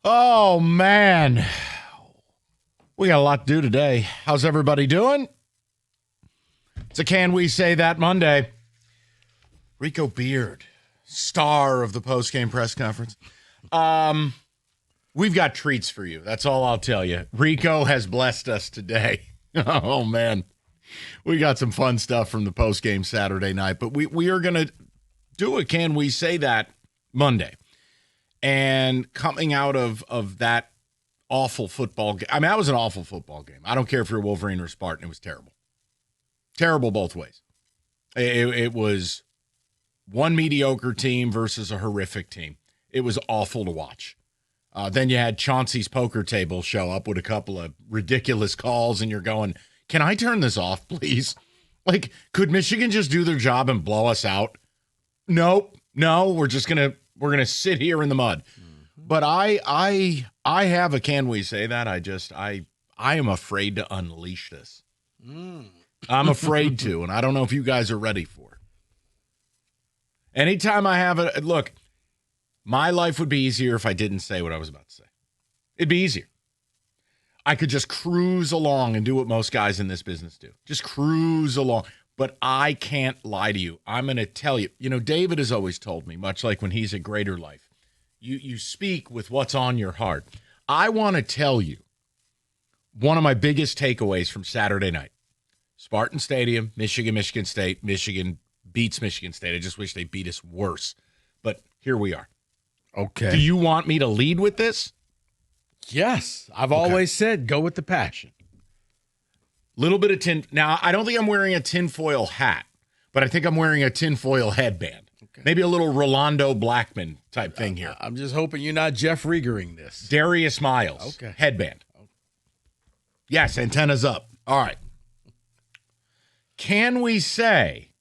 Oh, man. We got a lot to do today. How's everybody doing? It's a Can We Say That Monday. Rico Beard, star of the postgame press conference. We've got treats for you. That's all I'll tell you. Rico has blessed us today. Oh, man. We got some fun stuff from the postgame Saturday night, but we are going to do a Can We Say That Monday. And coming out of that awful football game, I mean, that was an awful football game. I don't care if you're Wolverine or Spartan. It was terrible. Terrible both ways. It was one mediocre team versus a horrific team. It was awful to watch. Then you had Chauncey's poker table show up with a couple of ridiculous calls, and you're going, can I turn this off, please? Like, could Michigan just do their job and blow us out? No, we're going to sit here in the mud. But I have a Can We Say That? I am afraid to unleash this. I'm afraid to, and I don't know if you guys are ready for it. Anytime I have it, look, my life would be easier if I didn't say what I was about to say. It'd be easier. I could just cruise along and do what most guys in this business do. Just cruise along. But I can't lie to you. I'm going to tell you. You know, David has always told me, much like when he's at Greater Life, you speak with what's on your heart. I want to tell you one of my biggest takeaways from Saturday night. Spartan Stadium, Michigan State. Michigan beats Michigan State. I just wish they beat us worse. But here we are. Okay. Do you want me to lead with this? Yes. I've always said go with the passion. Little bit of tin. Now, I don't think I'm wearing a tinfoil hat, but I think I'm wearing a tinfoil headband. Okay. Maybe a little Rolando Blackman type thing here. I'm just hoping you're not Jeff Riegering this. Darius Miles. Okay. Headband. Yes, antennas up. All right. Can we say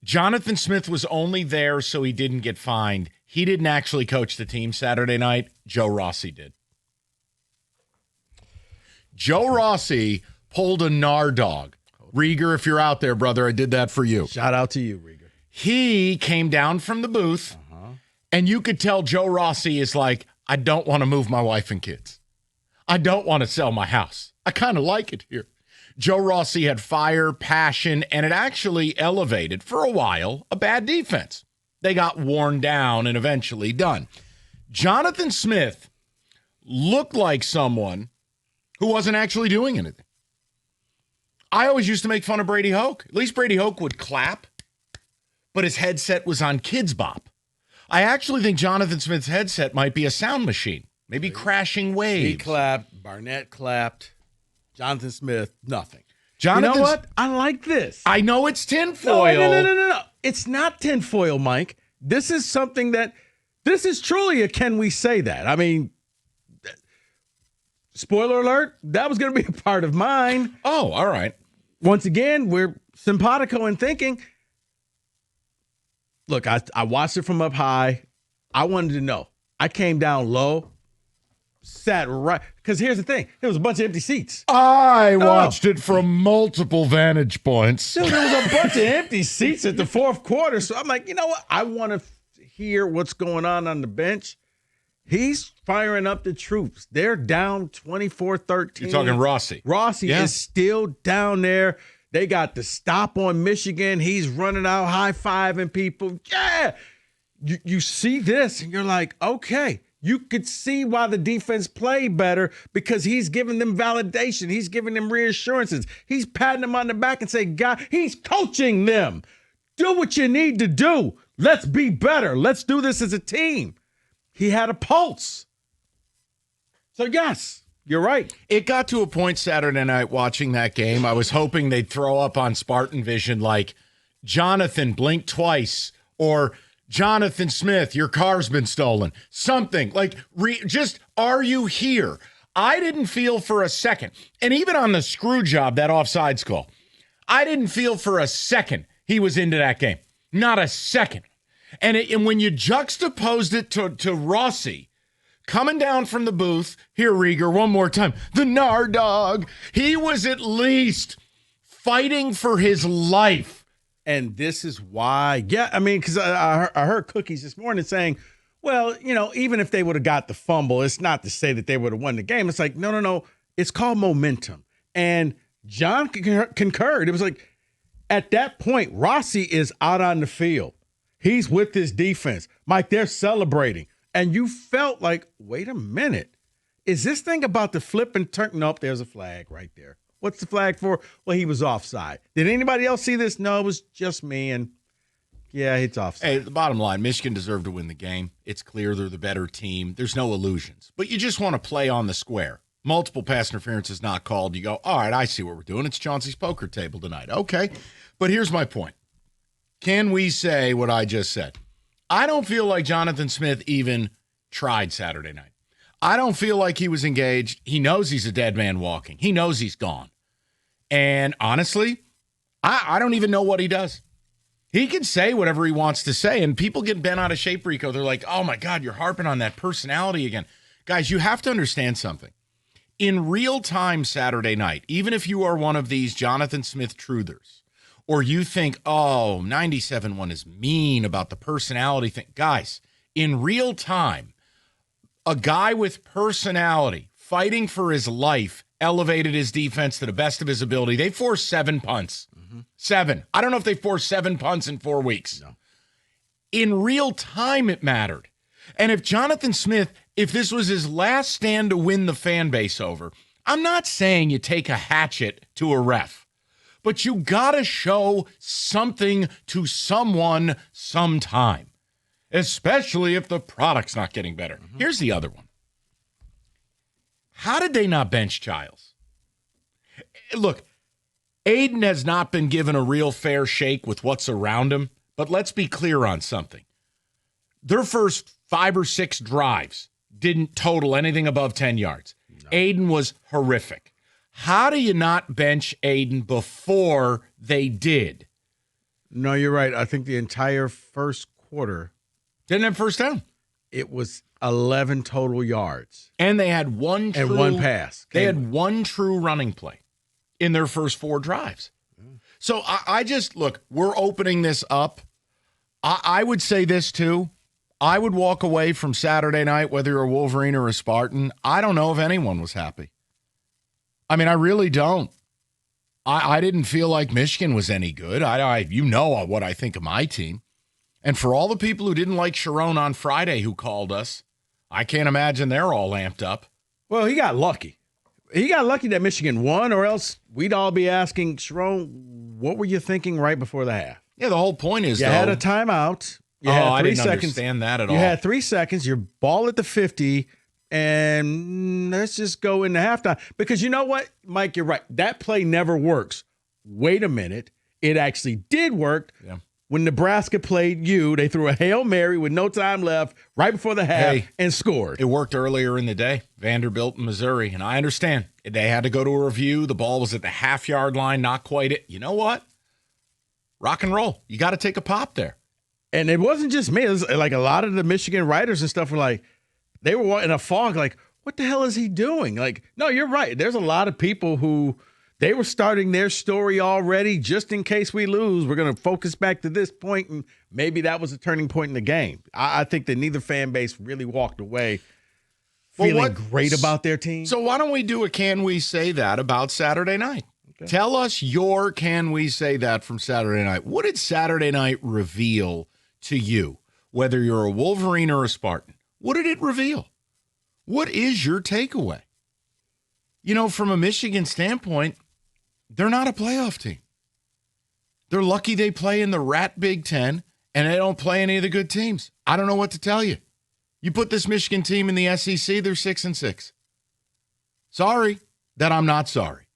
Jonathan Smith was only there so he didn't get fined? He didn't actually coach the team Saturday night. Joe Rossi did. Joe Rossi pulled a gnar dog. Rieger, if you're out there, brother, I did that for you. Shout out to you, Rieger. He came down from the booth, and you could tell Joe Rossi is like, I don't want to move my wife and kids. I don't want to sell my house. I kind of like it here. Joe Rossi had fire, passion, and it actually elevated, for a while, a bad defense. They got worn down and eventually done. Jonathan Smith looked like someone who wasn't actually doing anything. I always used to make fun of Brady Hoke. At least Brady Hoke would clap, but his headset was on Kids Bop. I actually think Jonathan Smith's headset might be a sound machine, maybe crashing waves. He clapped, Barnett clapped, Jonathan Smith, nothing. Jonathan, you know what? I like this. I know it's tinfoil. No. It's not tinfoil, Mike. This is something this is truly a Can We Say That? I mean, spoiler alert, that was going to be a part of mine. Oh, all right. Once again, we're simpatico in thinking. Look, I watched it from up high. I wanted to know. I came down low, sat right, because here's the thing. There was a bunch of empty seats. I watched it from multiple vantage points. Dude, there was a bunch of empty seats at the fourth quarter. So I'm like, you know what? I want to hear what's going on the bench. He's firing up the troops. They're down 24-13. You're talking Rossi. Rossi is still down there. They got the stop on Michigan. He's running out, high-fiving people. Yeah. You see this, and you're like, okay. You could see why the defense played better because he's giving them validation. He's giving them reassurances. He's patting them on the back and saying, God, he's coaching them. Do what you need to do. Let's be better. Let's do this as a team. He had a pulse. So, yes, you're right. It got to a point Saturday night watching that game. I was hoping they'd throw up on Spartan Vision like, Jonathan, blink twice, or Jonathan Smith, your car's been stolen. Something like, just, are you here? I didn't feel for a second, and even on the screw job, that offsides call, I didn't feel for a second he was into that game. Not a second. And when you juxtaposed it to Rossi coming down from the booth, here, Rieger, one more time, the gnar dog, he was at least fighting for his life. And this is why, I mean, because I heard Cookies this morning saying, Well, even if they would have got the fumble, it's not to say that they would have won the game. It's like, no. It's called momentum. And John concurred. It was like, at that point, Rossi is out on the field. He's with his defense. Mike, they're celebrating. And you felt like, wait a minute. Is this thing about the flip and turn? Nope, there's a flag right there. What's the flag for? Well, he was offside. Did anybody else see this? No, it was just me. And yeah, it's offside. Hey, the bottom line, Michigan deserved to win the game. It's clear they're the better team. There's no illusions. But you just want to play on the square. Multiple pass interference is not called. You go, all right, I see what we're doing. It's Chauncey's poker table tonight. Okay. But here's my point. Can we say what I just said? I don't feel like Jonathan Smith even tried Saturday night. I don't feel like he was engaged. He knows he's a dead man walking. He knows he's gone. And honestly, I don't even know what he does. He can say whatever he wants to say, and people get bent out of shape, Rico. They're like, oh, my God, you're harping on that personality again. Guys, you have to understand something. In real time Saturday night, even if you are one of these Jonathan Smith truthers, or you think, oh, 97-1 is mean about the personality thing. Guys, in real time, a guy with personality fighting for his life elevated his defense to the best of his ability. They forced 7 punts. 7. I don't know if they forced 7 punts in 4 weeks. No. In real time, it mattered. And if Jonathan Smith, if this was his last stand to win the fan base over, I'm not saying you take a hatchet to a ref, but you got to show something to someone sometime, especially if the product's not getting better. Here's the other one. How did they not bench Childs? Look, Aiden has not been given a real fair shake with what's around him, but let's be clear on something. Their first 5 or 6 drives didn't total anything above 10 yards. No. Aiden was horrific. How do you not bench Aiden before they did? No, you're right. I think the entire first quarter didn't have first down. It was 11 total yards. And they had one pass. They had one true running play in their first 4 drives. So I just, look, we're opening this up. I would say this too. I would walk away from Saturday night, whether you're a Wolverine or a Spartan. I don't know if anyone was happy. I mean, I really don't. I didn't feel like Michigan was any good. You know what I think of my team. And for all the people who didn't like Sharon on Friday who called us, I can't imagine they're all amped up. Well, he got lucky. He got lucky that Michigan won, or else we'd all be asking, Sharon, what were you thinking right before the half? Yeah, the whole point is, you had a timeout. You had 3 I didn't seconds. Understand that at all. You had 3 seconds. Your ball at the 50, and let's just go into halftime. Because you know what, Mike, you're right. That play never works. Wait a minute. It actually did work. Yeah. When Nebraska played you, they threw a Hail Mary with no time left right before the half and scored. It worked earlier in the day, Vanderbilt and Missouri, and I understand. They had to go to a review. The ball was at the half-yard line, not quite it. You know what? Rock and roll. You got to take a pop there. And it wasn't just me. It was like a lot of the Michigan writers and stuff were like, they were in a fog, like, what the hell is he doing? Like, no, you're right. There's a lot of people who they were starting their story already just in case we lose. We're going to focus back to this point, and maybe that was a turning point in the game. I think that neither fan base really walked away feeling great about their team. So why don't we do a Can We Say That about Saturday night? Okay. Tell us your Can We Say That from Saturday night. What did Saturday night reveal to you, whether you're a Wolverine or a Spartan? What did it reveal? What is your takeaway? You know, from a Michigan standpoint, they're not a playoff team. They're lucky they play in the rat Big Ten, and they don't play any of the good teams. I don't know what to tell you. You put this Michigan team in the SEC, they're 6-6. Sorry that I'm not sorry.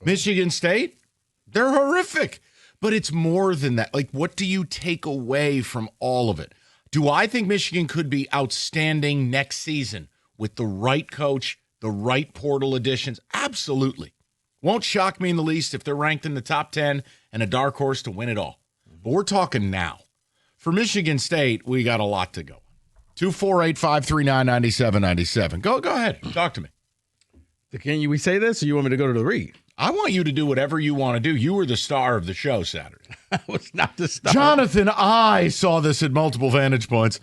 Michigan State, they're horrific. But it's more than that. Like, what do you take away from all of it? Do I think Michigan could be outstanding next season with the right coach, the right portal additions? Absolutely. Won't shock me in the least if they're ranked in the top 10 and a dark horse to win it all. But we're talking now. For Michigan State, we got a lot to go. 248-539-9797. Go ahead. Talk to me. Can we say this, or you want me to go to the read? I want you to do whatever you want to do. You were the star of the show Saturday. I was not the star. Jonathan, I saw this at multiple vantage points.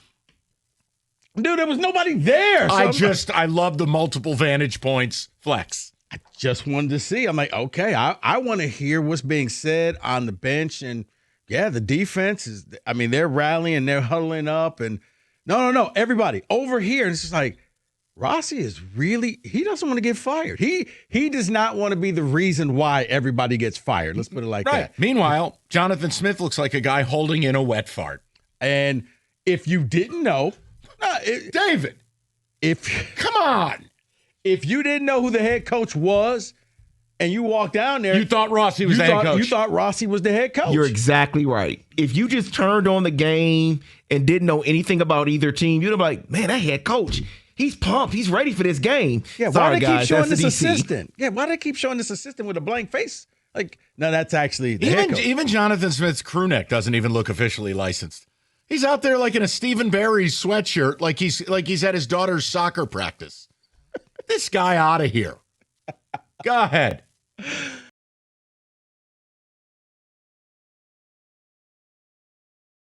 Dude, there was nobody there. So I love the multiple vantage points flex. I just wanted to see. I'm like, okay, I want to hear what's being said on the bench. And yeah, the defense is, I mean, they're rallying, they're huddling up. And no, everybody over here. And it's just like, Rossi is really, he doesn't want to get fired. He does not want to be the reason why everybody gets fired. Let's put it like that. Meanwhile, Jonathan Smith looks like a guy holding in a wet fart. And if you didn't know, David, come on. If you didn't know who the head coach was and you walked down there, you thought Rossi was the head coach. You thought Rossi was the head coach. You're exactly right. If you just turned on the game and didn't know anything about either team, you'd be like, man, that head coach, he's pumped. He's ready for this game. Yeah, sorry, why do they guys, keep showing that's this the DC. assistant? Yeah, why do they keep showing this assistant with a blank face? Like, no, that's actually the head coach. Even Jonathan Smith's crew neck doesn't even look officially licensed. He's out there like in a Stephen Barry sweatshirt, like he's at his daughter's soccer practice. Get this guy out of here. Go ahead.